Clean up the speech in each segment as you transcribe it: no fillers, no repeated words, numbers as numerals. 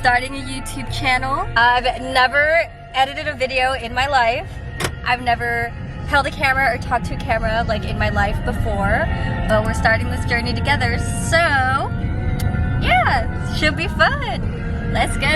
starting a YouTube channel. I've never edited a video in my life. I've never held a camera or talked to a camera like in my life before, but we're starting this journey together, so yeah, should be fun. Let's go.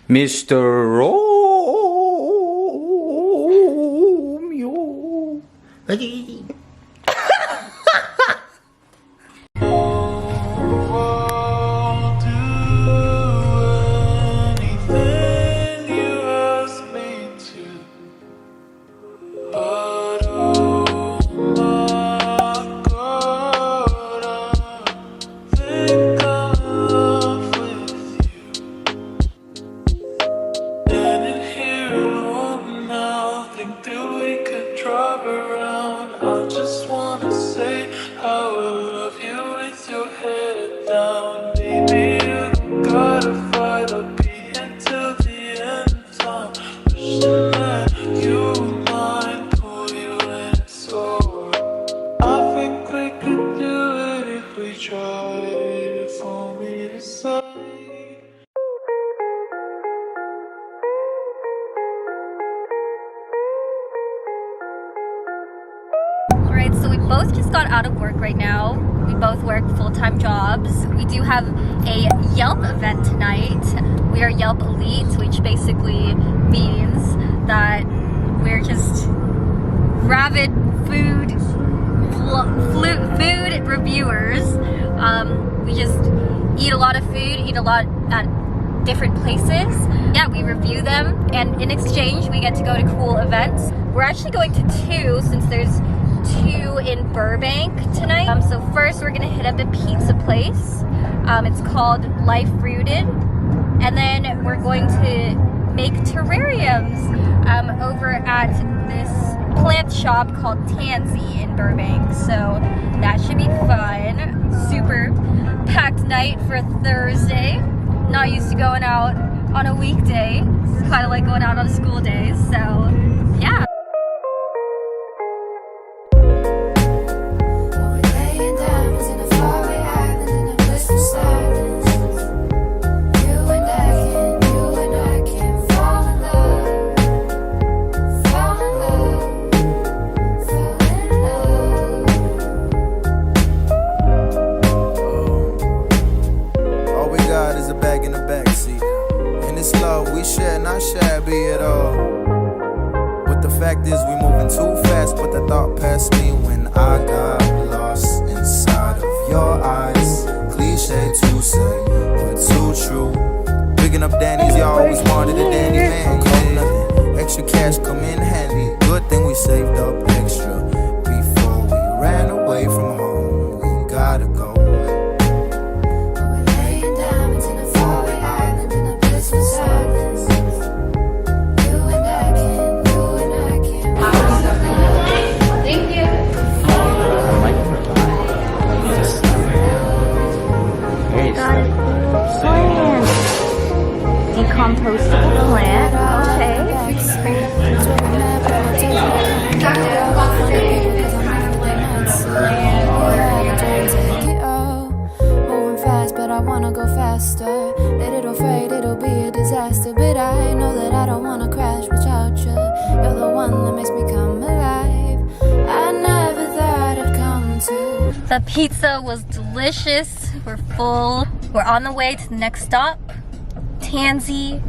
Mr. Romeo. Alright, so we both just got out of work right now. We both work full-time jobs. We do have a Yelp event tonight. We are Yelp Elite, which basically means that we're just rabid food reviewers. We just eat a lot of food, eat a lot at different places. Yeah, we review them, and in exchange we get to go to cool events. We're actually going to two, since there's two in Burbank tonight. So first we're gonna hit up a pizza place. It's called Life Rooted, and then we're going to make terrariums over at this plant shop called Tansy in Burbank. So that should be fun. Super packed night for a Thursday. Not used to going out on a weekday. It's kind of like going out on a school day. So yeah. Not shabby at all. But the fact is we moving too fast, but the thought passed me when I got lost inside of your eyes. Cliche to say, but too true. Picking up Danny's, you always wanted a Danny man. Yeah, nothing. Extra cash come in handy. Good thing we saved up extra before we ran away from home. We gotta go. Compostable plant, okay. Moving fast, but I wanna go faster. Little afraid it'll be a disaster, but I know that I don't wanna crash without you. You're the one that makes me come alive. I never thought I'd come to. The pizza was delicious. We're full. We're on the way to the next stop. Tansy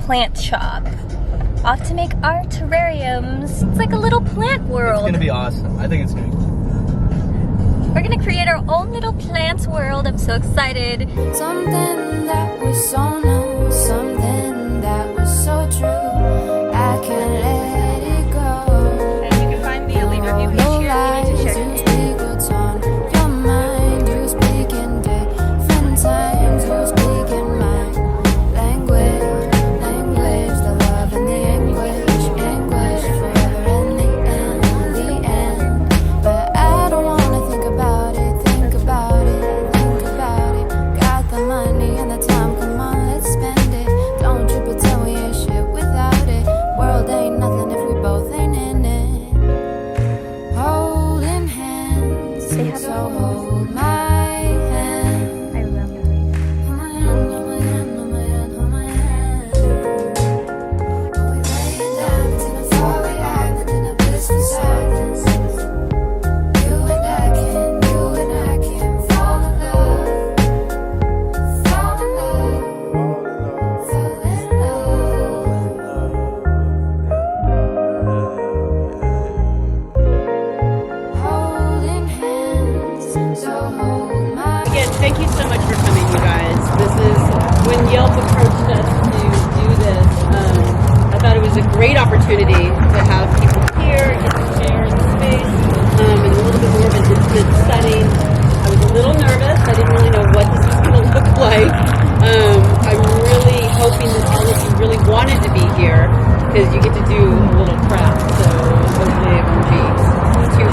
Plant Shop. Off to make our terrariums. It's like a little plant world. It's gonna be awesome. I think it's gonna be cool. We're gonna create our own little plant world. I'm so excited. Something that was so new, something that was so true. much for coming, you guys. This is when Yelp approached us to do this. I thought it was a great opportunity to have people here, get to share in the space, in a little bit more of an intimate setting. I was a little nervous. I didn't really know what this was going to look like. I'm really hoping that all of you really wanted to be here because you get to do a little craft. So hopefully it won't be too.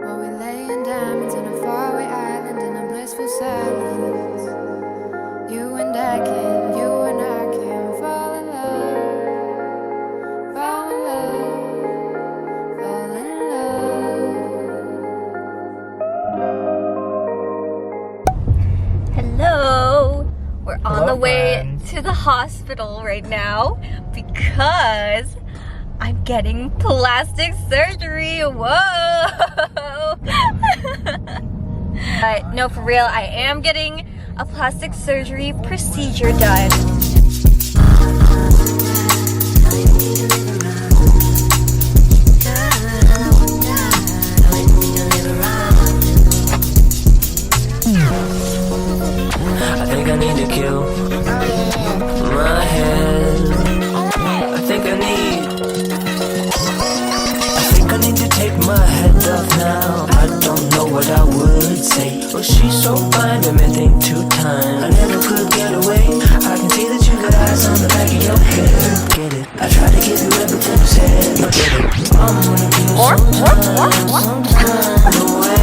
Well, we lay in diamonds in a faraway island in a blissful silence. You and I can fall in love, fall in love, fall in love. Hello! We're on Hello, the way friends. to the hospital right now because I'm getting plastic surgery. Whoa! But no, for real, I am getting a plastic surgery procedure done. I think I need to kill my head. I think I need to take my head off now. I don't know what I would say. Well, she's so fine, and may think 2 times. I never could get away. I can see that you got eyes on the back of your head. Get it? I tried to give you everything you said. But get it? I'm gonna give you some time away.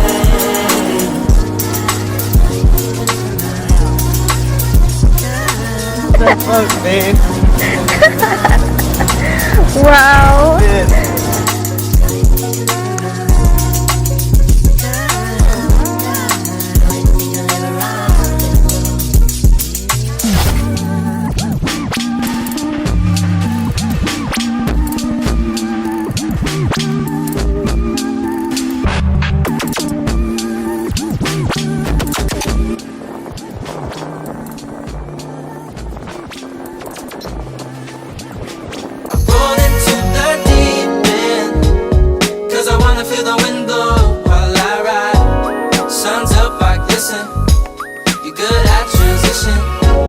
Fuck, man. Wow! Shit.